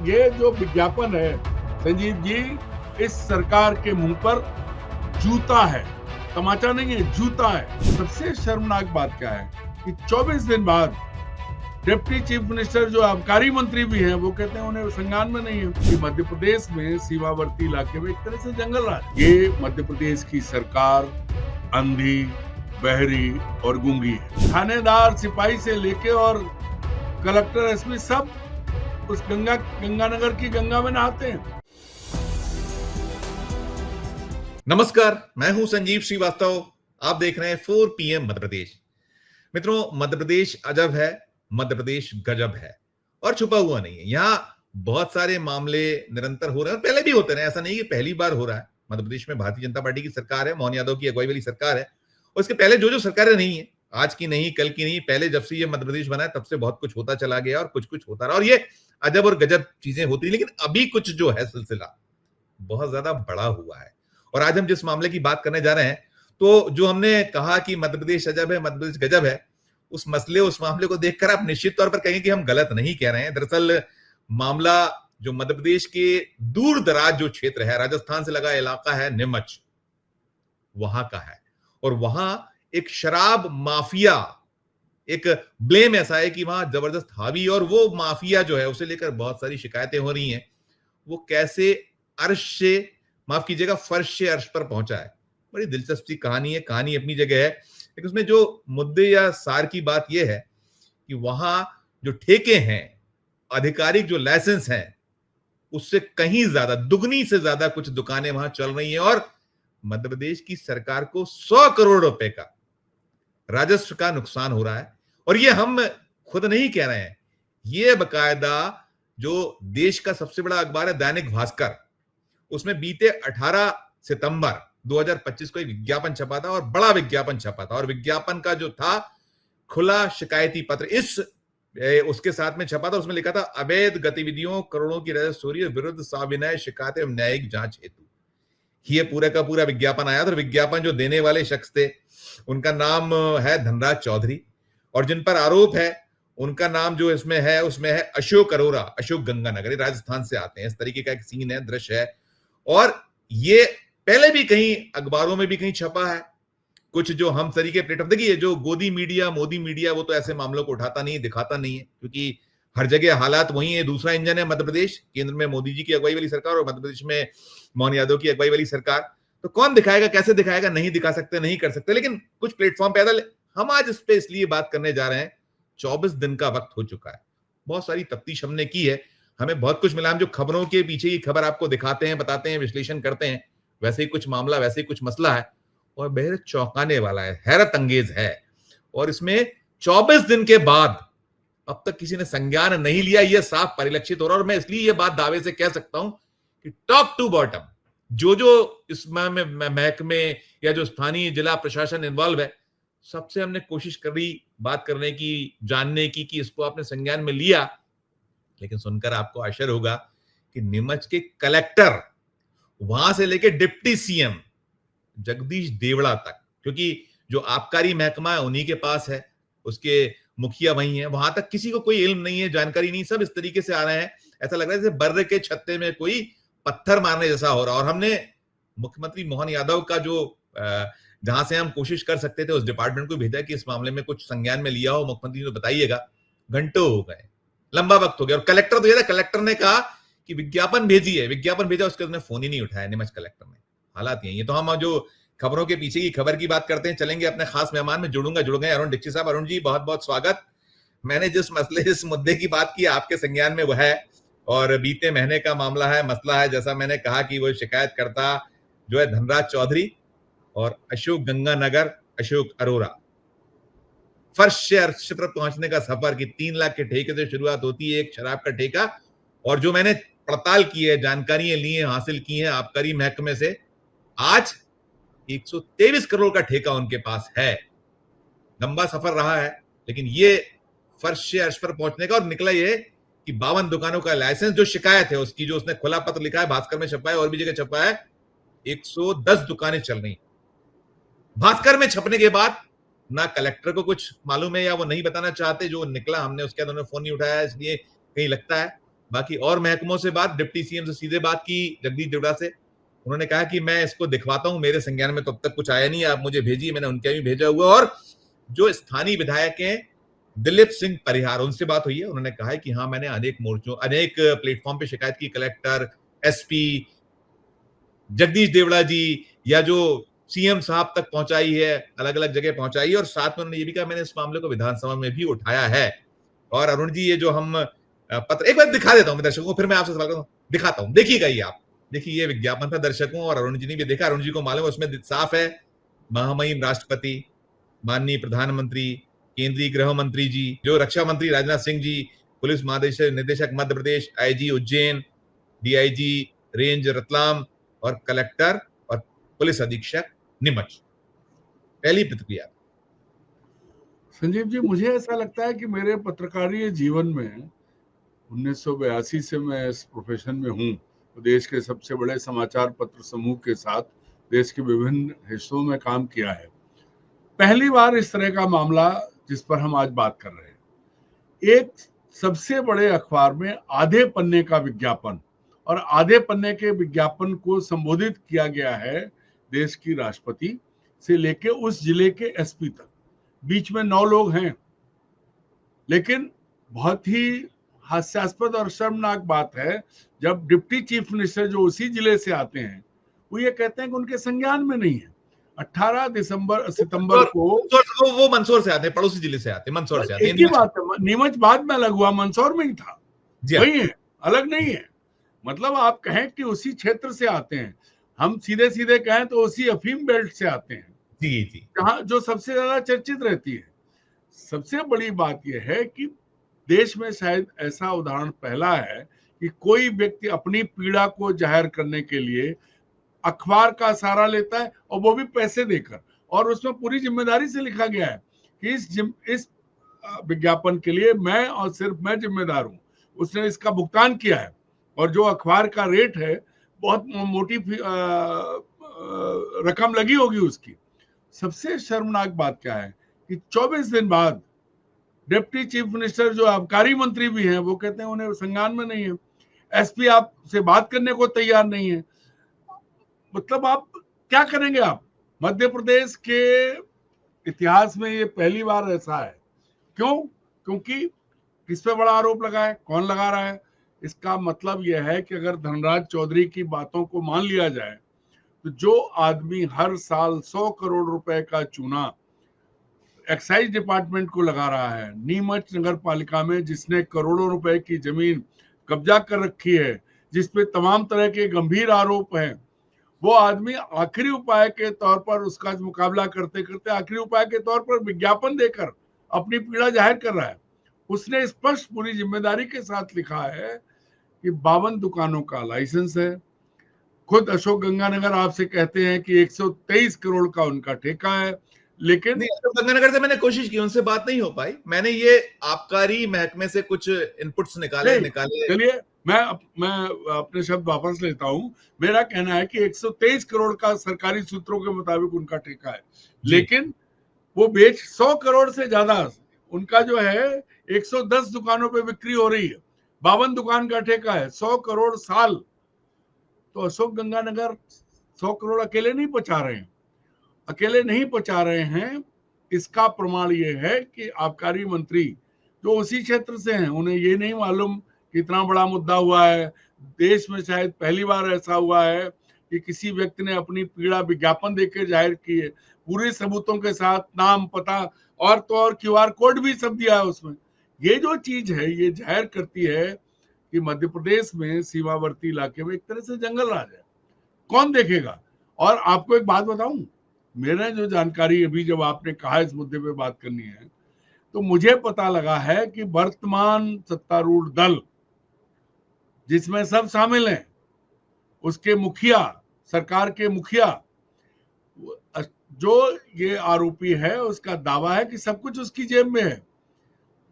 ये जो विज्ञापन है संजीव जी, इस सरकार के मुंह पर जूता है, तमाचा नहीं है, जूता है। सबसे शर्मनाक बात क्या है कि 24 दिन बाद डिप्टी चीफ मिनिस्टर जो आबकारी मंत्री भी हैं वो कहते हैं उन्हें संज्ञान में नहीं है कि मध्य प्रदेश में सीमावर्ती इलाके में एक तरह से जंगल राज। ये मध्य प्रदेश की सरकार अंधी, बहरी और गूंगी है। थानेदार सिपाही से लेके और कलेक्टर एसपी सब उस गंगानगर की गंगा में नहाते हैं। नमस्कार, मैं हूं संजीव श्रीवास्तव। आप देख रहे हैं 4 PM मध्य प्रदेश। मित्रों, मध्य प्रदेश अजब है, मध्य प्रदेश गजब है और छुपा हुआ नहीं है। यहां बहुत सारे मामले निरंतर हो रहे हैं और पहले भी होते रहे, ऐसा नहीं कि पहली बार हो रहा है। मध्य प्रदेश में भारतीय जनता पार्टी की सरकार है, मोहन यादव की अगुवाई वाली सरकार है और इसके पहले जो सरकारें नहीं है, आज की नहीं, कल की नहीं, पहले जब से ये मध्य प्रदेश बना है तब से बहुत कुछ होता चला गया और कुछ कुछ होता रहा और ये अजब और गजब चीजें होती। लेकिन अभी कुछ जो है सिलसिला बहुत ज्यादा बड़ा हुआ है और आज हम जिस मामले की बात करने जा रहे हैं, तो जो हमने कहा कि मध्य प्रदेश अजब है, मध्य प्रदेश गजब है, उस मामले को देखकर आप निश्चित तौर पर कहेंगे कि हम गलत नहीं कह रहे हैं। दरअसल मामला जो मध्य प्रदेश के दूर दराज जो क्षेत्र है, राजस्थान से लगा इलाका है नीमच, वहां का है और वहां एक शराब माफिया, एक ब्लेम ऐसा है कि वहां जबरदस्त हावी और वो माफिया जो है उसे लेकर बहुत सारी शिकायतें हो रही हैं। वो कैसे अर्श से, माफ कीजिएगा, फर्श से अर्श पर पहुंचा है। बड़ी दिलचस्प कहानी है, कहानी अपनी जगह है, लेकिन उसमें जो मुद्दे या सार की बात यह है कि वहां जो ठेके हैं, आधिकारिक जो लाइसेंस हैं, उससे कहीं ज्यादा, दुगनी से ज्यादा कुछ दुकानें वहां चल रही हैं और मध्य प्रदेश की सरकार को 100 करोड़ रुपए का राजस्व का नुकसान हो रहा है। और ये हम खुद नहीं कह रहे हैं, ये बकायदा जो देश का सबसे बड़ा अखबार है दैनिक भास्कर, उसमें बीते 18 सितंबर 2025 को एक विज्ञापन छपा था और बड़ा विज्ञापन छपा था और विज्ञापन का जो था खुला शिकायती पत्र उसके साथ में छपा था। उसमें लिखा था अवैध गतिविधियों, करोड़ों की राजस्व चोरी विरुद्ध सविनय शिकायत एवं न्यायिक जांच हेतु। ये पूरा का पूरा विज्ञापन आया था और विज्ञापन जो देने वाले शख्स थे उनका नाम है धनराज चौधरी और जिन पर आरोप है उनका नाम जो इसमें है उसमें है अशोक अरोरा, अशोक गंगानगर, राजस्थान से आते हैं। इस तरीके का एक सीन है, दृश्य है और ये पहले भी कहीं अखबारों में भी कहीं छपा है। कुछ जो हम तरीके प्लेटफॉर्म, देखिए जो गोदी मीडिया, मोदी मीडिया, वो तो ऐसे मामलों को उठाता नहीं, दिखाता नहीं है, क्योंकि हर जगह हालात वही है। दूसरा इंजन है मध्य प्रदेश, केंद्र में मोदी जी की अगुवाई वाली सरकार और मध्य प्रदेश में मोहन यादव की अगुवाई वाली सरकार। तो कौन दिखाएगा, कैसे दिखाएगा, नहीं दिखा सकते, नहीं कर सकते, लेकिन कुछ प्लेटफॉर्म पैदल। हम आज इस पे इसलिए बात करने जा रहे हैं, 24 दिन का वक्त हो चुका है, बहुत सारी तफ्तीश हमने की है, हमें बहुत कुछ मिला। हम जो खबरों के पीछे की खबर आपको दिखाते हैं, बताते हैं, विश्लेषण करते हैं, वैसे ही कुछ मामला, वैसे ही कुछ मसला है और बेहद चौंकाने वाला है, हैरत अंगेज है। और इसमें 24 दिन के बाद अब तक किसी ने संज्ञान नहीं लिया, यह साफ परिलक्षित हो रहा है। और मैं इसलिए यह बात दावे से कह सकता हूं कि टॉप टू बॉटम जो इस महकमे या जो स्थानीय जिला प्रशासन इन्वॉल्व है, सबसे हमने कोशिश करी बात करने की, जानने की कि इसको आपने संज्ञान में लिया। लेकिन सुनकर आपको आश्चर्य होगा कि नीमच के कलेक्टर वहां से लेकर डिप्टी सीएम जगदीश देवड़ा तक, क्योंकि जो आबकारी महकमा है उन्हीं के पास है, उसके मुखिया वही है, वहां तक किसी को कोई इल्म नहीं है, जानकारी नहीं, सब इस तरीके से आ रहे हैं। ऐसा लग रहा है जैसे बर्रे के छत्ते में कोई पत्थर मारने जैसा हो रहा। और हमने मुख्यमंत्री मोहन यादव का जो जहां से हम कोशिश कर सकते थे उस डिपार्टमेंट को भेजा कि इस मामले में कुछ संज्ञान में लिया हो, मुख्यमंत्री ने बताइएगा। घंटों हो गए, लंबा वक्त हो गया और कलेक्टर तो ये था, कलेक्टर ने कहा कि विज्ञापन भेजिए, विज्ञापन भेजा, उसके उसने फोन ही नहीं उठाया नीमच कलेक्टर ने। हालात यही है। तो हम जो खबरों के पीछे की खबर की बात करते हैं, चलेंगे अपने खास मेहमान में, जुड़ गए अरुण दीक्षित साहब। अरुण जी, बहुत बहुत स्वागत। मैंने जिस मुद्दे की बात की आपके संज्ञान में वो है और बीते महीने का मामला है, मसला है, जैसा मैंने कहा कि वो शिकायतकर्ता जो है धनराज चौधरी और अशोक गंगानगर, अशोक अरोरा, फर्श से अर्श पर पहुंचने का सफर की 3 लाख के ठेके से शुरुआत होती है, एक शराब का ठेका। और जो मैंने पड़ताल की है, जानकारियां ली हैं, हासिल की हैं आबकारी महकमे से, आज 123 करोड़ का ठेका उनके पास है। लंबा सफर रहा है, लेकिन ये फर्श से अर्श पर पहुंचने का। और निकला ये कि 52 दुकानों का लाइसेंस, जो शिकायत है उसकी, जो उसने खुला पत्र लिखा है, भास्कर में छपा है और भी जगह छपा है, 110 दुकानें चल रही। भास्कर में छपने के बाद ना कलेक्टर को कुछ मालूम है या वो नहीं बताना चाहते, जो निकला, हमने उसके बाद उन्होंने फोन नहीं उठाया, इसलिए कहीं लगता है बाकी और महकमों से बात, डिप्टी सीएम से सीधे बात की जगदीश देवड़ा से। उन्होंने कहा कि मैं इसको दिखवाता हूं, मेरे संज्ञान में तो अब तक कुछ आया नहीं, आप मुझे भेजिए, मैंने उनके भी भेजा हुआ। और जो स्थानीय विधायक हैं दिलीप सिंह परिहार, उनसे बात हुई है, उन्होंने कहा है कि हाँ मैंने अनेक मोर्चों, अनेक प्लेटफॉर्म पे शिकायत की, कलेक्टर, एसपी, जगदीश देवड़ा जी या जो सीएम साहब तक पहुंचाई है, अलग अलग जगह पहुंचाई है। और साथ में उन्होंने ये भी कहा मैंने इस मामले को विधानसभा में भी उठाया है। और अरुण जी, ये जो हम पत्र एक बार दिखा देता हूं मैं दर्शकों को, फिर मैं आपसे सवाल करूं, दिखाता हूं, देखिएगा ये आप। देखिए ये विज्ञापन था दर्शकों, और अरुण जी ने भी देखा, अरुण जी को मालूम है, उसमें साफ है महामहिम राष्ट्रपति, माननीय प्रधानमंत्री, केंद्रीय गृह मंत्री जी, जो रक्षा मंत्री राजनाथ सिंह जी, पुलिस महानिदेशक Madhya Pradesh, IG Ujjain, DIG range Ratlam और कलेक्टर और पुलिस अधीक्षक नीमच। पहली प्रतिक्रिया। संजीव जी, मुझे ऐसा लगता है कि मेरे पत्रकारीय जीवन में 1982 से मैं इस प्रोफेशन में हूँ, तो देश के सबसे बड़े समाचार पत्र समूह के साथ देश के विभिन्न हिस्सों में काम किया है। पहली बार इस तरह का मामला जिस पर हम आज बात कर रहे हैं, एक सबसे बड़े अखबार में आधे पन्ने का विज्ञापन, और आधे पन्ने के विज्ञापन को संबोधित किया गया है देश की राष्ट्रपति से लेके उस जिले के एसपी तक। बीच में 9 लोग हैं, लेकिन बहुत ही हास्यास्पद और शर्मनाक बात है जब डिप्टी चीफ मिनिस्टर जो उसी जिले से आते हैं वो ये कहते हैं कि उनके संज्ञान में नहीं है। 18 सितंबर को वो मंदसौर से आते हैं, पड़ोसी जिले से आते हैं, मंदसौर से आते हैं। एक ही बात है, नीमच बाद में अलग हुआ, मंदसौर में ही था, वही है, अलग नहीं है। मतलब आप कहें कि उसी क्षेत्र से आते हैं, हम सीधे सीधे कहें तो उसी अफीम बेल्ट से आते हैं, जी जी, जहां जो सबसे ज्यादा चर्चित रहती है। सबसे बड़ी बात यह है कि देश में शायद ऐसा उदाहरण पहला है कि कोई व्यक्ति अपनी पीड़ा को जाहिर करने के लिए अखबार का सहारा लेता है, और वो भी पैसे देकर, और उसमें पूरी जिम्मेदारी से लिखा गया है कि इस विज्ञापन के लिए मैं और सिर्फ मैं जिम्मेदार हूं। उसने इसका भुगतान किया है, और जो अखबार का रेट है बहुत मोटी रकम लगी होगी उसकी। सबसे शर्मनाक बात क्या है कि 24 दिन बाद डिप्टी चीफ मिनिस्टर जो आबकारी मंत्री भी हैं वो कहते हैं उन्हें संज्ञान में नहीं है, एसपी आपसे बात करने को तैयार नहीं है। मतलब आप क्या करेंगे? आप मध्य प्रदेश के इतिहास में ये पहली बार ऐसा है। क्यों? क्योंकि किस पे बड़ा आरोप लगा है, कौन लगा रहा है? इसका मतलब यह है कि अगर धनराज चौधरी की बातों को मान लिया जाए तो जो आदमी हर साल 100 करोड़ रुपए का चूना एक्साइज डिपार्टमेंट को लगा रहा है, नीमच नगर पालिका में जिसने करोड़ों रुपए की जमीन कब्जा कर रखी है, जिसपे तमाम तरह के गंभीर आरोप हैं, वो आदमी आखिरी उपाय के तौर पर उसका मुकाबला करते करते आखिरी उपाय के तौर पर विज्ञापन देकर अपनी पीड़ा जाहिर कर रहा है। उसने स्पष्ट पूरी जिम्मेदारी के साथ लिखा है कि 52 दुकानों का लाइसेंस है। खुद अशोक गंगानगर आपसे कहते हैं कि 123 करोड़ का उनका ठेका है, लेकिन अशोक गंगानगर से मैंने कोशिश की, उनसे बात नहीं हो पाई। मैंने ये आबकारी महकमे से कुछ इनपुट्स निकाले। चलिए मैं अपने शब्द वापस लेता हूं। मेरा कहना है कि 123 करोड़ का सरकारी सूत्रों के मुताबिक उनका ठेका है, लेकिन वो बेच 100 करोड़ से ज्यादा उनका जो है 110 दुकानों पे बिक्री हो रही है। 52 दुकान का ठेका है, 100 करोड़ साल। तो अशोक गंगानगर 100 करोड़ अकेले नहीं पहुंचा रहे हैं, अकेले नहीं पहुंचा रहे हैं। इसका प्रमाण ये है कि आबकारी मंत्री जो उसी क्षेत्र से हैं, उन्हें ये नहीं मालूम कि इतना बड़ा मुद्दा हुआ है। देश में शायद पहली बार ऐसा हुआ है कि किसी व्यक्ति ने अपनी पीड़ा विज्ञापन देकर जाहिर की है, पूरे सबूतों के साथ, नाम, पता और तो और क्यूआर कोड भी सब दिया है उसमें। ये जो चीज है ये जाहिर करती है कि मध्य प्रदेश में सीमावर्ती इलाके में एक तरह से जंगल राज है। कौन देखेगा? और आपको एक बात बताऊं, मेरा जो जानकारी अभी जब आपने कहा इस मुद्दे पे बात करनी है, तो मुझे पता लगा है कि वर्तमान सत्तारूढ़ दल जिसमें सब शामिल हैं, उसके मुखिया, सरकार के मुखिया, जो ये आरोपी है उसका दावा है कि सब कुछ उसकी जेब में है।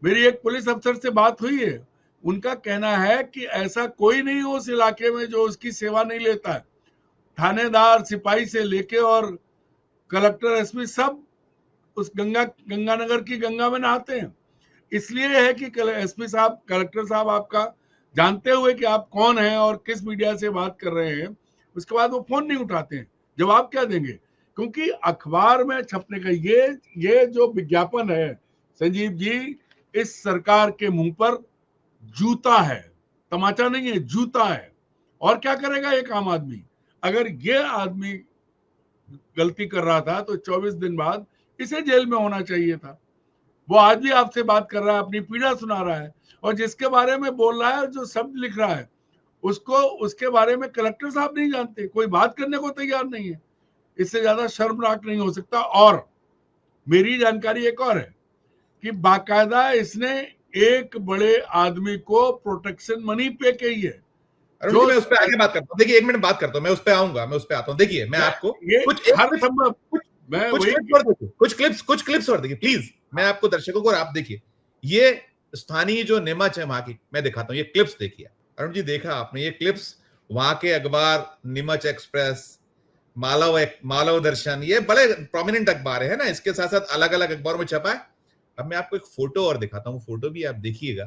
मेरी एक पुलिस अफसर से बात हुई है, उनका कहना है कि ऐसा कोई नहीं हो उस इलाके में जो उसकी सेवा नहीं लेता है। थानेदार, सिपाही से लेके और कलेक्टर, एसपी सब उस गंगानगर की गंगा में नहाते हैं। इसलिए है कि एसपी साहब, कलेक्टर साहब आपका जानते हुए कि आप कौन हैं और किस मीडिया से बात कर रहे हैं, उसके बाद वो फोन नहीं उठाते हैं। जवाब क्या देंगे? क्योंकि अखबार में छपने का ये जो विज्ञापन है संजीव जी, इस सरकार के मुंह पर जूता है, तमाचा नहीं है, जूता है। और क्या करेगा एक आम आदमी? अगर ये आदमी गलती कर रहा था तो 24 दिन बाद इसे जेल में होना चाहिए था। वो आज भी आपसे बात कर रहा है, अपनी पीड़ा सुना रहा है, और जिसके बारे में बोल रहा है, जो शब्द लिख रहा है, उसके बारे में कलेक्टर साहब नहीं जानते, कोई बात करने को तैयार नहीं है। इससे ज्यादा शर्मनाक नहीं हो सकता। और मेरी जानकारी एक और है कि बाकायदा इसने एक बड़े आदमी को प्रोटेक्शन मनी पे की है। अरुण जी, मैं उस पर आगे बात करता हूँ। देखिए, एक मिनट बात करता हूँ, मैं उस पर आऊंगा, मैं उस पर आता हूँ। देखिए, मैं आपको कुछ क्लिप्स और देखिए प्लीज। मैं आपको दर्शकों को, और आप देखिए, ये स्थानीय जो नीमच है वहां की मैं दिखाता हूँ, ये क्लिप्स देखिए। अरुण जी, देखा आपने ये क्लिप्स? वहां के अखबार नीमच एक्सप्रेस, मालव दर्शन, ये बड़े प्रोमिनेंट अखबार है ना, इसके साथ साथ अलग अलग अखबारों में छपा है। अब मैं आपको एक फोटो और दिखाता हूँ, फोटो भी आप देखिएगा,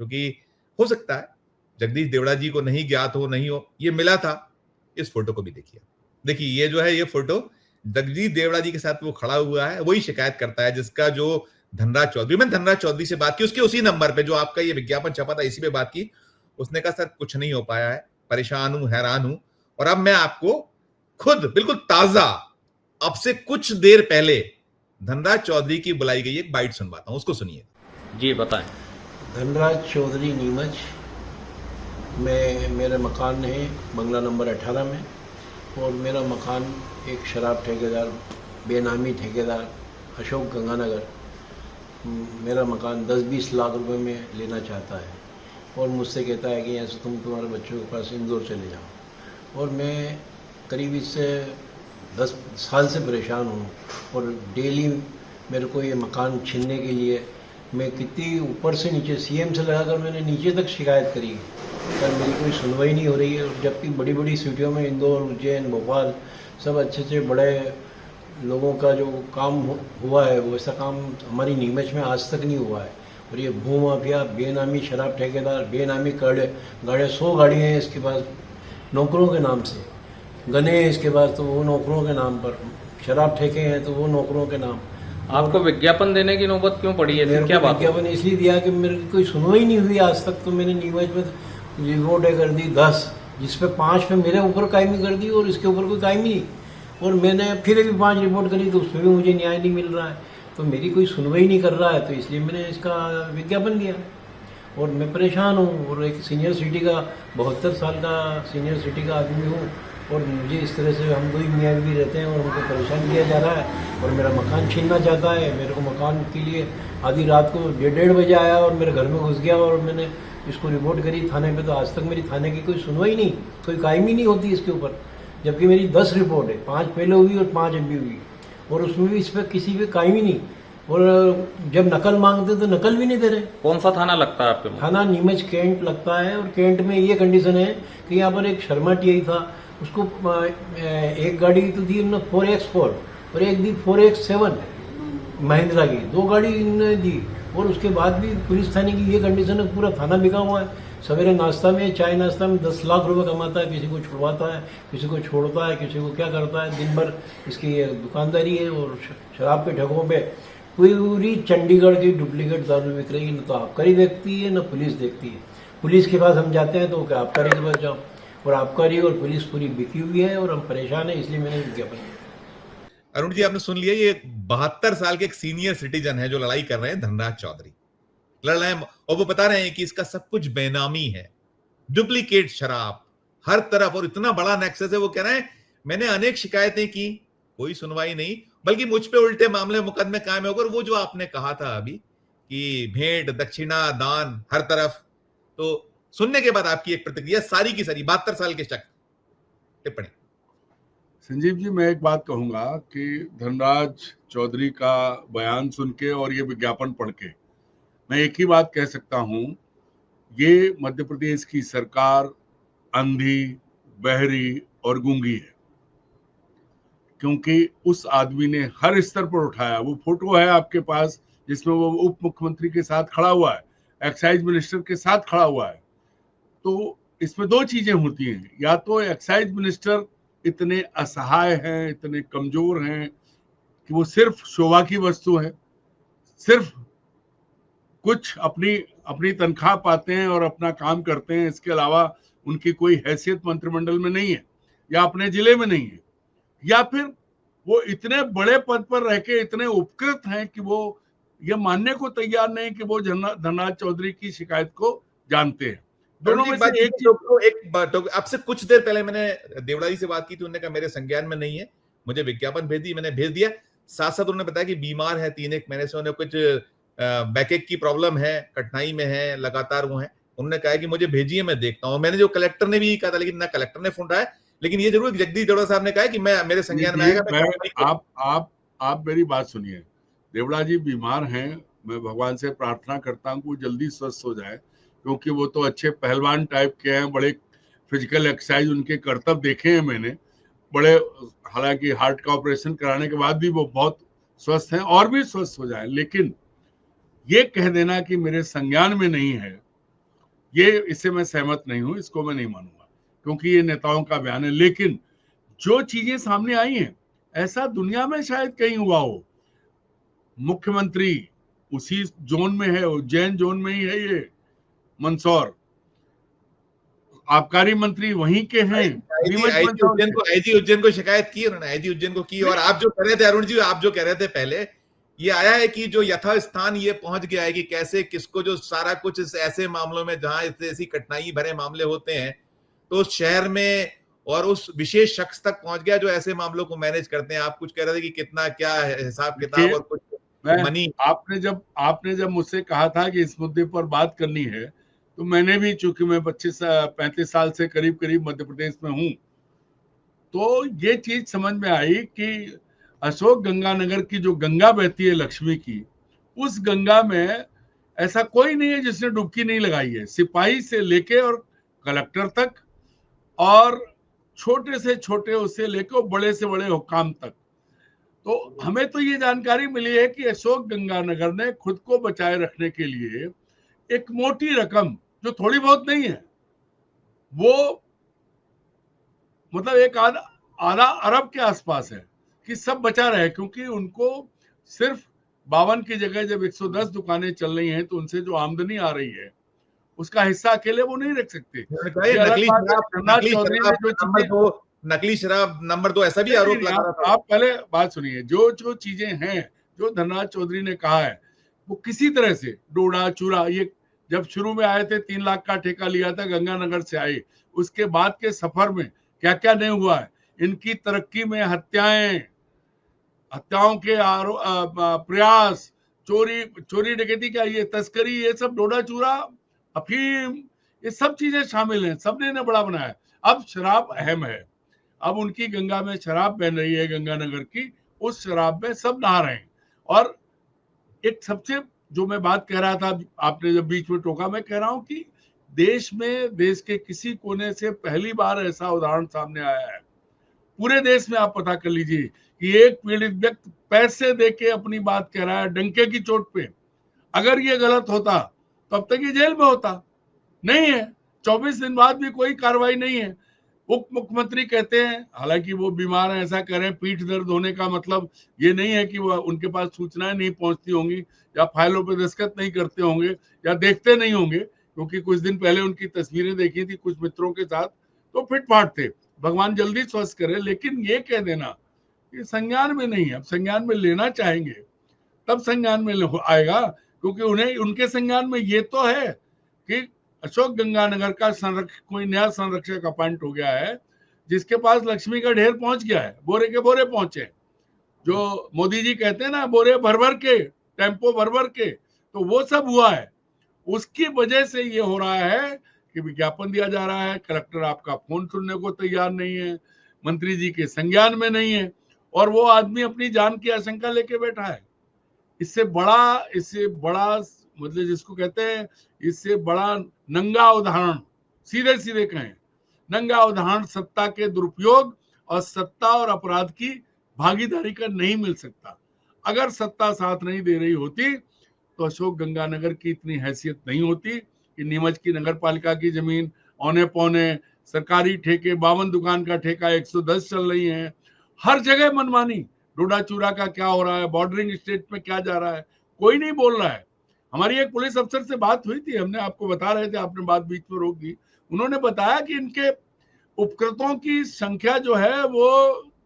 क्योंकि हो सकता है जगदीश देवड़ा जी को नहीं ज्ञात हो, नहीं हो, ये मिला था। इस फोटो को भी देखिए। देखिए, ये जो है, ये फोटो जगदीश देवड़ा जी के साथ वो खड़ा हुआ है, वही शिकायत करता है जिसका जो धनराज चौधरी, मैंने धनराज चौधरी से बात की, उसके उसी नंबर पे जो आपका ये विज्ञापन छपा था, इसी पे बात की। उसने कहा सर कुछ नहीं हो पाया है, परेशान हूं, हैरान हूं। और अब मैं आपको खुद बिल्कुल ताजा, अब से कुछ देर पहले धनराज चौधरी की बुलाई गई एक बाइट सुनवाता हूं, उसको सुनिए। जी बताएं। धनराज चौधरी नीमच में मेरे मकान है, बंगला नंबर 18 में। और मेरा मकान एक शराब ठेकेदार, बेनामी ठेकेदार अशोक गंगानगर, मेरा मकान 10-20 लाख रुपए में लेना चाहता है और मुझसे कहता है कि ऐसे तुम तुम्हारे बच्चों के पास इंदौर चले जाओ। और मैं करीब इससे 10 साल से परेशान हूँ और डेली मेरे को ये मकान छीनने के लिए मैं कितनी ऊपर से नीचे, सीएम से लगाकर मैंने नीचे तक शिकायत करी, पर मेरी कोई सुनवाई नहीं हो रही है। और जबकि बड़ी बड़ी सिटियों में, इंदौर, उज्जैन, भोपाल, सब अच्छे अच्छे बड़े लोगों का जो काम हुआ है, वैसा काम हमारी नीमच में आज तक नहीं हुआ है। और ये भू माफिया, बेनामी शराब ठेकेदार, बेनामी गाड़ियाँ 100 गाड़ियाँ हैं इसके पास नौकरों के नाम से, गने हैं इसके पास तो वो नौकरों के नाम पर, शराब ठेके हैं तो वो नौकरों के नाम। आपको विज्ञापन देने की नौबत क्यों पड़ी है? मेरे क्या को बात? विज्ञापन इसलिए दिया कि मेरे कोई सुनवाई नहीं हुई आज तक। तो मैंने नीमच में रिपोर्टें कर दी 10, जिसपे 5 पे मेरे ऊपर कायमी कर दी और इसके ऊपर कोई कायमी नहीं। और मैंने फिर भी 5 रिपोर्ट करी तो उसमें भी मुझे न्याय नहीं मिल रहा है। तो मेरी कोई सुनवाई नहीं कर रहा है, तो इसलिए मैंने इसका विज्ञापन दिया। और मैं परेशान हूँ, और एक सीनियर सिटी का 72 साल का सीनियर सिटी का आदमी हूँ, और मुझे इस तरह से हम 2 ही मियाँ भी रहते हैं और हमको परेशान किया जा रहा है। और मेरा मकान छीनना चाहता है। मेरे को मकान के लिए आधी रात को 1:30 बजे आया और मेरे घर में घुस गया, और मैंने इसको रिपोर्ट करी थाने पे। तो आज तक मेरी थाने की कोई सुनवाई नहीं, कोई कायमी नहीं होती इसके ऊपर, जबकि मेरी 10 रिपोर्ट है, 5 पहले हुई और 5 अभी हुई, और उसमें भी इस पर किसी पे कायमी नहीं। और जब नकल मांगते तो नकल भी नहीं दे रहे। कौन सा थाना लगता है आपके? थाना नीमच कैंट लगता है। और कैंट में ये कंडीशन है कि यहाँ पर एक शर्मा टीआई था, उसको एक गाड़ी तो दी उन्होंने 4X4 और एक दी 4X7 महिंद्रा की, 2 गाड़ी इन्होंने दी। और उसके बाद भी पुलिस थाने की ये कंडीशन है, पूरा थाना बिका हुआ है। सवेरे नाश्ता में, चाय नाश्ता में 10 लाख रुपए कमाता है, किसी को छुड़वाता है, किसी को छोड़ता है, किसी को क्या करता है। दिन भर इसकी ये दुकानदारी है। और शराब के ठगों पे पूरी चंडीगढ़ की डुप्लीकेट दारू बिक रही है। न तो आबकारी देखती है, न पुलिस देखती है। पुलिस के पास हम जाते हैं तो क्या आबकारी के पास जाओ, और आबकारी और पुलिस पूरी बिकी हुई है और हम परेशान है। इसलिए मैंने विज्ञापन दिया। अरुण जी, आपने सुन लिया, ये 72 साल के एक सीनियर सिटीजन है जो लड़ाई कर रहे हैं धनराज चौधरी, लड़ रहे हैं, और वो बता रहे हैं कि इसका सब कुछ बेनामी है, डुप्लीकेट शराब हर तरफ, और इतना बड़ा नेक्सस है। वो कह रहे हैं मैंने अनेक शिकायतें की, कोई सुनवाई नहीं, बल्कि मुझ पे उल्टे मामले मुकदमे कायम होकर, वो जो आपने कहा था अभी कि भेंट, दक्षिणा, दान हर तरफ। तो सुनने के बाद आपकी एक प्रतिक्रिया, सारी की सारी 72 साल के शख्स, टिप्पणी। संजीव जी, मैं एक बात कहूंगा कि धनराज चौधरी का बयान सुन के और ये विज्ञापन पढ़ के मैं एक ही बात कह सकता हूं, ये मध्य प्रदेश की सरकार अंधी, बहरी और गूंगी है। क्योंकि उस आदमी ने हर स्तर पर उठाया। वो फोटो है आपके पास जिसमें वो उप मुख्यमंत्री के साथ खड़ा हुआ है, एक्साइज मिनिस्टर के साथ खड़ा हुआ है, तो इसमें दो चीजें होती हैं, या तो एक्साइज मिनिस्टर इतने असहाय हैं, इतने कमजोर हैं कि वो सिर्फ शोभा की वस्तु है, सिर्फ कुछ अपनी अपनी तनख्वाह पाते हैं और अपना काम करते हैं, इसके अलावा उनकी कोई हैसियत मंत्रिमंडल में नहीं है या अपने जिले में नहीं है, या फिर वो इतने बड़े पद पर रह के इतने उपकृत हैं कि वो ये मानने को तैयार नहीं कि वो धनराज चौधरी की शिकायत को जानते हैं। दोनों में से एक चीज। आपसे कुछ देर पहले मैंने देवड़ा जी से बात की थी, उन्होंने कहा मेरे संज्ञान में नहीं है, मुझे विज्ञापन भेज दी, मैंने भेज दिया। साथ साथ उन्होंने बताया कि बीमार है, 3-1 महीने से उन्हें कुछ बैकएक की प्रॉब्लम है, कठिनाई में है, लगातार वो है। उन्होंने कहा कि मुझे भेजिए, मैं देखता हूँ। मैंने जो कलेक्टर ने भी कहा था, लेकिन ना कलेक्टर ने फोन उठाया, लेकिन ये जरूर जगदीश देवड़ा साहब ने कहा कि मैं मेरे संज्ञान में आएगा। आप मेरी बात सुनिए। देवड़ा जी बीमार हैं, मैं भगवान से प्रार्थना करता हूँ वो जल्दी स्वस्थ हो जाए, क्योंकि वो तो अच्छे पहलवान टाइप के हैं, बड़े फिजिकल एक्सरसाइज उनके करतब देखे हैं मैंने, बड़े, हालांकि हार्ट का ऑपरेशन कराने के बाद भी वो बहुत स्वस्थ हैं और भी स्वस्थ हो जाए। लेकिन ये कह देना कि मेरे संज्ञान में नहीं है, ये इससे मैं सहमत नहीं हूं, इसको मैं नहीं मानूंगा, क्योंकि ये नेताओं का बयान है। लेकिन जो चीजें सामने आई हैं, ऐसा दुनिया में शायद कहीं हुआ हो। मुख्यमंत्री उसी जोन में है, उज्जैन जोन में ही है ये मंदसौर, आबकारी मंत्री वहीं के हैं। आईजी उज्जैन को शिकायत की उन्होंने, आईजी उज्जैन को की। और आप जो कह रहे थे अरुण जी, आप जो कह रहे थे पहले, ये आया है कि जो यथास्थान ये पहुंच गया है कि कैसे किसको, जो सारा कुछ इस ऐसे मामलों में जहां ऐसी कठिनाई भरे मामले होते हैं, तो उस शहर में और उस विशेष शख्स तक पहुंच गया जो ऐसे मामलों को मैनेज करते हैं। आप कुछ कह रहे थे कि कितना क्या हिसाब किताब और कुछ मनी। आपने जब मुझसे कहा था कि इस मुद्दे पर बात करनी है, तो मैंने भी, चूंकि मैं 35 साल से करीब मध्य प्रदेश में हूं, तो ये चीज समझ में आई कि अशोक गंगानगर की जो गंगा बहती है लक्ष्मी की, उस गंगा में ऐसा कोई नहीं है जिसने डुबकी नहीं लगाई है, सिपाही से लेके और कलेक्टर तक, और छोटे से छोटे उससे लेकर बड़े से बड़े हुक्काम तक। तो हमें तो ये जानकारी मिली है कि अशोक गंगानगर ने खुद को बचाए रखने के लिए एक मोटी रकम, जो थोड़ी बहुत नहीं है, वो मतलब एक आधा अरब के आसपास है, कि सब बचा रहे, क्योंकि उनको सिर्फ 52 की जगह जब 110 दुकानें चल रही हैं, तो उनसे जो आमदनी आ रही है उसका हिस्सा अकेले वो नहीं रख सकते। नकली शराब नंबर 2 ऐसा भी आरोप लगा रहा था। आप पहले बात सुनिए, जो चीजें हैं जो धनराज चौधरी ने कहा है, वो किसी तरह से डोडा चूरा, ये जब शुरू में आए थे 3 लाख का ठेका लिया था, गंगानगर से आए, उसके बाद के सफर में क्या क्या नहीं हुआ है, इनकी तरक्की में हत्याओं के प्रयास, चोरी डकैती, क्या ये तस्करी, ये सब डोडा चूरा, अफीम, ये सब चीजें शामिल हैं, सबने ने बड़ा बनाया। अब शराब अहम है, अब उनकी गंगा में शराब बन रही है, गंगानगर की, उस शराब में सब नहा रहे हैं। और एक सबसे जो मैं बात कह रहा था, आपने जब बीच में टोका, मैं कह रहा हूं कि देश के किसी कोने से पहली बार ऐसा उदाहरण सामने आया है। पूरे देश में आप पता कर लीजिए कि एक पीड़ित व्यक्ति पैसे देके अपनी बात कह रहा है, डंके की चोट पे। अगर ये गलत होता तो अब तक ये जेल में होता, नहीं है। 24 दिन बाद भी कोई कार्रवाई नहीं है। उप मुख्यमंत्री कहते हैं, हालांकि वो बीमार हैं, ऐसा कह रहे हैं, पीठ दर्द होने का मतलब ये नहीं है कि वो उनके पास सूचनाएं नहीं पहुंचती होंगी, या फाइलों पर दस्तखत नहीं करते होंगे, या देखते नहीं होंगे, क्योंकि कुछ दिन पहले उनकी तस्वीरें देखी थी कुछ मित्रों के साथ, तो फिटफाट थे। भगवान जल्दी स्वस्थ करे। लेकिन ये कह देना कि संज्ञान में नहीं है, अब संज्ञान में लेना चाहेंगे तब संज्ञान में आएगा, क्योंकि उन्हें उनके संज्ञान में ये तो है कि अशोक गंगानगर का कोई नया संरक्षक अपॉइंट हो गया है, जिसके पास लक्ष्मी का ढेर पहुंच गया है, बोरे के बोरे पहुंचे, जो मोदी जी कहते हैं ना, बोरे भर भर के, टेम्पो भर भर के, तो वो सब हुआ है। उसकी वजह से ये हो रहा है कि विज्ञापन दिया जा रहा है, कलेक्टर आपका फोन सुनने को तैयार नहीं है, मंत्री जी के संज्ञान में नहीं है, और वो आदमी अपनी जान की आशंका लेके बैठा है। इससे बड़ा मतलब जिसको कहते हैं, इससे बड़ा नंगा उदाहरण, सीधे सीधे कहें, नंगा उदाहरण सत्ता के दुरुपयोग और सत्ता और अपराध की भागीदारी का नहीं मिल सकता। अगर सत्ता साथ नहीं दे रही होती तो अशोक गंगानगर की इतनी हैसियत नहीं होती कि नीमच की नगर पालिका की जमीन औने पौने सरकारी ठेके, 52 दुकान का ठेका 110 चल रही है। हर जगह मनमानी, डोडा चूरा का क्या हो रहा है, बॉर्डरिंग स्टेट में क्या जा रहा है, कोई नहीं बोल रहा है। हमारी एक पुलिस अफसर से बात हुई थी, हमने आपको बता रहे थे, आपने बात बीच में रोक दी। उन्होंने बताया कि इनके उपकृतों की संख्या जो है वो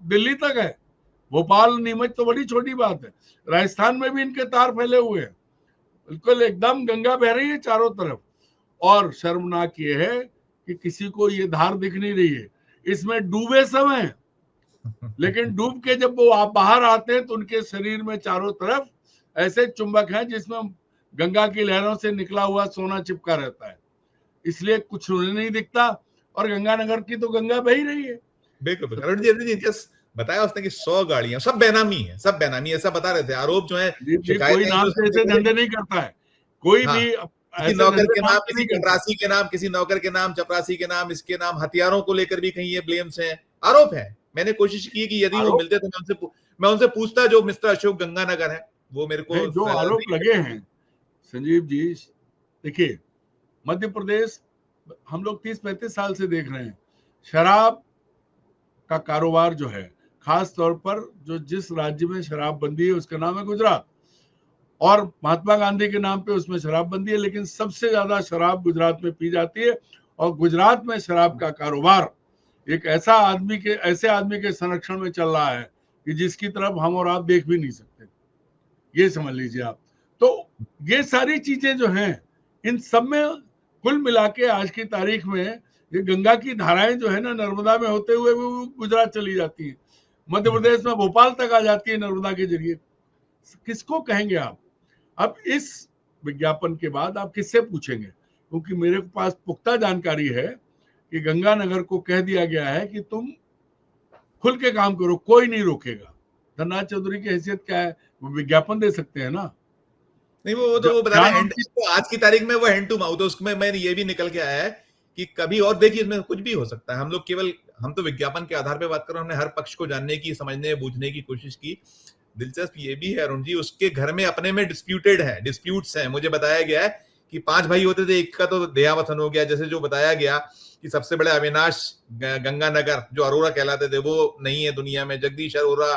दिल्ली तक है। भोपाल नीमच तो बड़ी छोटी बात है, राजस्थान में भी इनके तार फैले हुए हैं। बिल्कुल एकदम गंगा बह रही है चारों तरफ। और शर्मनाक ये है कि किसी को ये धार दिख नहीं रही है। इसमें डूबे सब हैं, लेकिन डूब के जब वो आप बाहर आते हैं तो उनके शरीर में चारों तरफ ऐसे चुंबक हैं जिसमें गंगा की लहरों से निकला हुआ सोना चिपका रहता है, इसलिए कुछ उन्हें नहीं दिखता। और गंगानगर की तो गंगा बह ही रही है। बिल्कुल अरुण जी जस्ट बताया उसने कि 100 गाड़ियां सब बेनामी है, सब बेनामी, ऐसा बता रहे थे। आरोप जो है, कोई नाम से ऐसे धंधे नहीं करता है, कोई हाँ, भी किसी नौकर के नाम, किसी चपरासी के नाम, किसी नौकर के नाम, चपरासी के नाम, इसके नाम, हथियारों को लेकर भी कहीं ये ब्लेम्स हैं, आरोप है। मैंने कोशिश की कि यदि वो मिलते तो मैं उनसे पूछता, जो मिस्टर अशोक गंगानगर है, वो मेरे को जो आरोप लगे हैं संजीव जी। देखिए, मध्य प्रदेश हम लोग 30-35 साल से देख रहे हैं, शराब का कारोबार जो है, खास तौर पर जो जिस राज्य में शराबबंदी है उसका नाम है गुजरात, और महात्मा गांधी के नाम पे उसमें शराबबंदी है, लेकिन सबसे ज्यादा शराब गुजरात में पी जाती है। और गुजरात में शराब का कारोबार एक ऐसे आदमी के संरक्षण में चल रहा है कि जिसकी तरफ हम और आप देख भी नहीं सकते, ये समझ लीजिए आप। तो ये सारी चीजें जो हैं, इन सब में कुल मिला के आज की तारीख में ये गंगा की धाराएं जो है ना, नर्मदा में होते हुए वो गुजरात चली जाती है, मध्य प्रदेश में भोपाल तक आ जाती है नर्मदा के जरिए। किसको कहेंगे आप? अब इस विज्ञापन के बाद आप किससे पूछेंगे? क्योंकि मेरे पास पुख्ता जानकारी है कि गंगानगर को कह दिया गया है कि तुम खुल के काम करो, कोई नहीं रोकेगा। धनराज चौधरी की हैसियत क्या है? वो विज्ञापन दे सकते हैं ना। नहीं, वो तो वो बता रहे हैं, तो आज की तारीख में वो हैंड टू माउथ, उसमें मैंने ये भी निकल के आया है कि कभी, और देखिए इसमें कुछ भी हो सकता है। हम तो विज्ञापन के आधार पे बात कर रहे हैं, हमने हर पक्ष को जानने की, समझने, बूझने की कोशिश की। दिलचस्प ये भी है अरुण जी, उसके घर में अपने में डिस्प्यूट्स हैं। मुझे बताया गया है कि 5 भाई होते थे, एक का तो देहावसन हो गया। जैसे जो बताया गया कि सबसे बड़े अविनाश गंगानगर जो अरोड़ा कहलाते थे, वो नहीं है दुनिया में। जगदीश अरोड़ा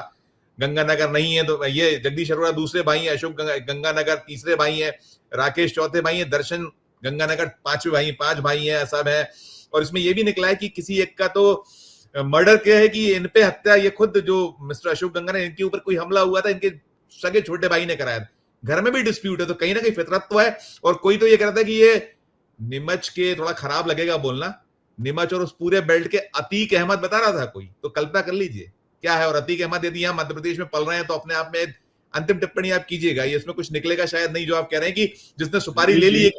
गंगानगर नहीं है, तो ये जगदीश अरोड़ा दूसरे भाई हैं, अशोक गंगानगर तीसरे भाई हैं, राकेश चौथे भाई हैं, दर्शन गंगानगर 5 भाई हैं, सब है। और इसमें ये भी निकला है कि किसी एक का तो मर्डर क्या है कि इन पे हत्या, ये खुद जो मिस्टर अशोक गंगा ने, इनके ऊपर कोई हमला हुआ था, इनके सगे छोटे भाई ने कराया। घर में भी डिस्प्यूट है, तो कहीं ना कहीं फितरत तो है। और कोई तो ये कह रहा था कि ये नीमच के, थोड़ा खराब लगेगा बोलना, नीमच और उस पूरे बेल्ट के अतीक अहमद बता रहा था कोई, तो कल्पना कर लीजिए क्या है। और अतीक अहमद यदि यहाँ मध्य प्रदेश में पल रहे हैं तो अपने आप में अंतिम टिप्पणी आप कीजिएगा, ये इसमें कुछ निकलेगा शायद नहीं, जो आप कह रहे हैं कि जिसने सुपारी ले ली,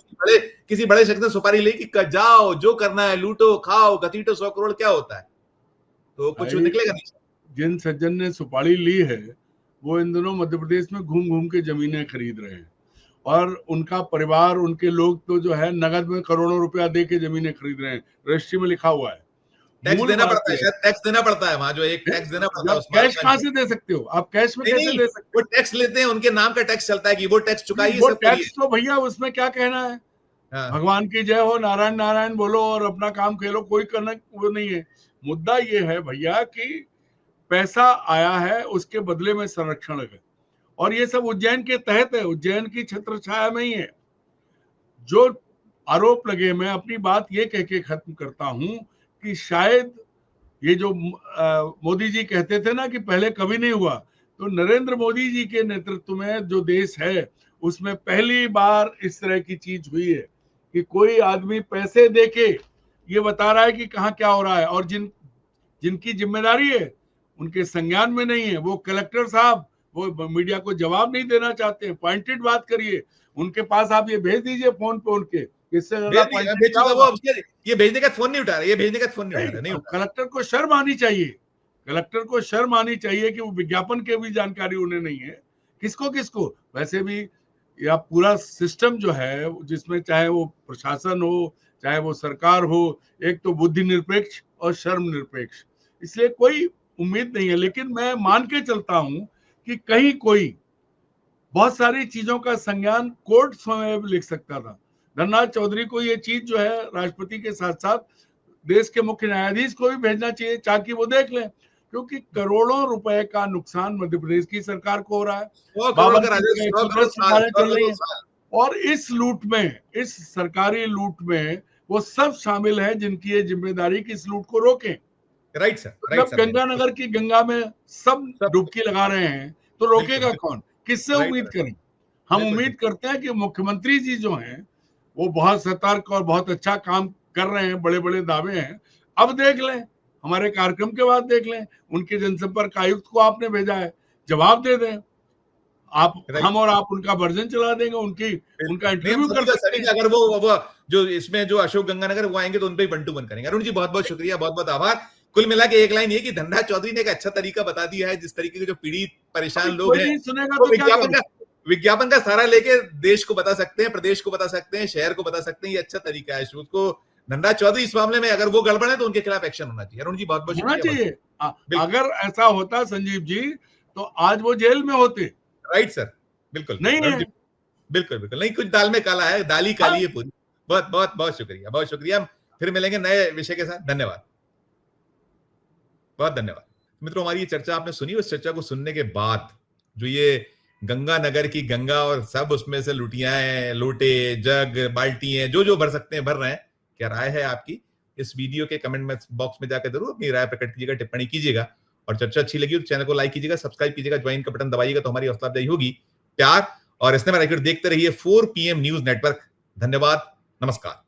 किसी बड़े शख्स ने सुपारी ली कि जाओ जो करना है लूटो खाओ, घसीटो 100 करोड़ क्या होता है, तो कुछ निकलेगा नहीं। जिन सज्जन ने सुपारी ली है वो इन दिनों मध्य प्रदेश में घूम घूम के जमीनें खरीद रहे हैं, और उनका परिवार, उनके लोग तो जो है नगद में करोड़ों रुपया दे के जमीनें खरीद रहे हैं, रजिस्ट्री में लिखा हुआ है। टैक्स देना पड़ता है, शायद टैक्स देना पड़ता है वहां, जो एक टैक्स देना पड़ता है। कैश कहां से दे सकते हो आप? कैश में कैसे दे सकते हो? वो टैक्स लेते हैं, उनके नाम का टैक्स चलता है कि वो टैक्स चुकाइए। वो टैक्स तो भैया उसमें क्या कहना है, भगवान की जय हो, नारायण नारायण बोलो और अपना काम खेलो, कोई करना वो नहीं है। मुद्दा ये है भैया कि पैसा आया है, उसके बदले में संरक्षण है, और ये सब उज्जैन के तहत है, उज्जैन की छत्र छाया में ही है। जो आरोप लगे, मैं अपनी बात ये कह के खत्म करता हूं कि शायद ये जो मोदी जी कहते थे ना कि पहले कभी नहीं हुआ, तो नरेंद्र मोदी जी के नेतृत्व में जो देश है उसमें पहली बार इस तरह की चीज हुई है कि कोई आदमी पैसे देके ये बता रहा है कि कहाँ क्या हो रहा है, और जिनकी जिम्मेदारी है उनके संज्ञान में नहीं है। वो कलेक्टर साहब वो मीडिया को जवाब नहीं देना चाहते, पॉइंटेड बात करिए, उनके पास आप ये भेज दीजिए फोन पे उनके, इससे ये भेजने का फोन नहीं उठा रहे, ये भेजने का फोन नहीं उठा रहे। कलेक्टर को शर्म आनी चाहिए, कलेक्टर को शर्म आनी चाहिए कि वो विज्ञापन के भी जानकारी उन्हें नहीं है। किसको वैसे भी या पूरा सिस्टम जो है, जिसमें चाहे वो प्रशासन हो चाहे वो सरकार हो, एक तो बुद्धि निरपेक्ष और शर्म निरपेक्ष, इसलिए कोई उम्मीद नहीं है। लेकिन मैं मान के चलता हूं कि कहीं कोई बहुत सारी चीजों का संज्ञान कोर्ट स्वयं लिख सकता था, धनराज चौधरी को ये चीज जो है राष्ट्रपति के साथ साथ देश के मुख्य न्यायाधीश को भी भेजना चाहिए ताकि वो देख लें, क्योंकि करोड़ों रुपए का नुकसान मध्य प्रदेश की सरकार को हो रहा है। 100 करोड़ का राजस्व, 100 करोड़ साल, चल रही है और इस लूट में, इस सरकारी लूट में वो सब शामिल है जिनकी ये जिम्मेदारी की इस लूट को रोकें। राइट सर, मतलब गंगानगर की गंगा में सब डुबकी लगा रहे हैं तो रोकेगा कौन? किससे उम्मीद करें? हम उम्मीद करते हैं कि मुख्यमंत्री जी जो हैं वो बहुत सतर्क और बहुत अच्छा काम कर रहे हैं, बड़े बड़े दावे हैं। अब देख लें, हमारे कार्यक्रम के बाद देख लें, उनके जनसंपर्क आयुक्त को आपने भेजा है, जवाब दे दें आप। हम और आप उनका वर्जन चला देंगे, उनका इंटरव्यू कर सकते हैं। अगर वो जो इसमें जो अशोक गंगानगर वो आएंगे तो उन पे 1 to 1 करेंगे। अरुण जी बहुत बहुत शुक्रिया, बहुत बहुत आभार। कुल मिला के एक लाइन ये कि धनराज चौधरी ने एक अच्छा तरीका बता दिया है, जिस तरीके के जो पीड़ित परेशान लोग हैं वो विज्ञापन का सहारा लेके देश को बता सकते हैं, प्रदेश को बता सकते हैं, शहर को बता सकते हैं। ये अच्छा तरीका है। उसको धनराज चौधरी इस मामले में अगर वो गड़बड़ है तो उनके खिलाफ एक्शन होना चाहिए। अरुण जी बहुत बहुत होना चाहिए। अगर ऐसा होता संजीव जी तो आज वो जेल में होते। राइट सर, बिल्कुल नहीं है, बिल्कुल बिल्कुल नहीं, कुछ दाल में काला है, दाल ही काली है पूरी। बहुत बहुत बहुत शुक्रिया, बहुत शुक्रिया। फिर मिलेंगे नए विषय के साथ। धन्यवाद, बहुत धन्यवाद। मित्रों, हमारी ये चर्चा आपने सुनी। उस चर्चा को सुनने के बाद जो ये गंगानगर की गंगा और सब उसमें से लुटियाएं, लोटे, जग, बाल्टी हैं, जो भर सकते हैं भर रहे हैं, क्या राय है आपकी? इस वीडियो के कमेंट बॉक्स में जाकर जरूर अपनी राय प्रकट कीजिएगा, टिप्पणी कीजिएगा। और चर्चा अच्छी लगी तो चैनल को लाइक कीजिएगा, सब्सक्राइब कीजिएगा, ज्वाइन का बटन दबाइएगा तो हमारी हौसला अफजाई होगी। प्यार और स्नेह देखते रहिए 4 PM न्यूज नेटवर्क। धन्यवाद, नमस्कार।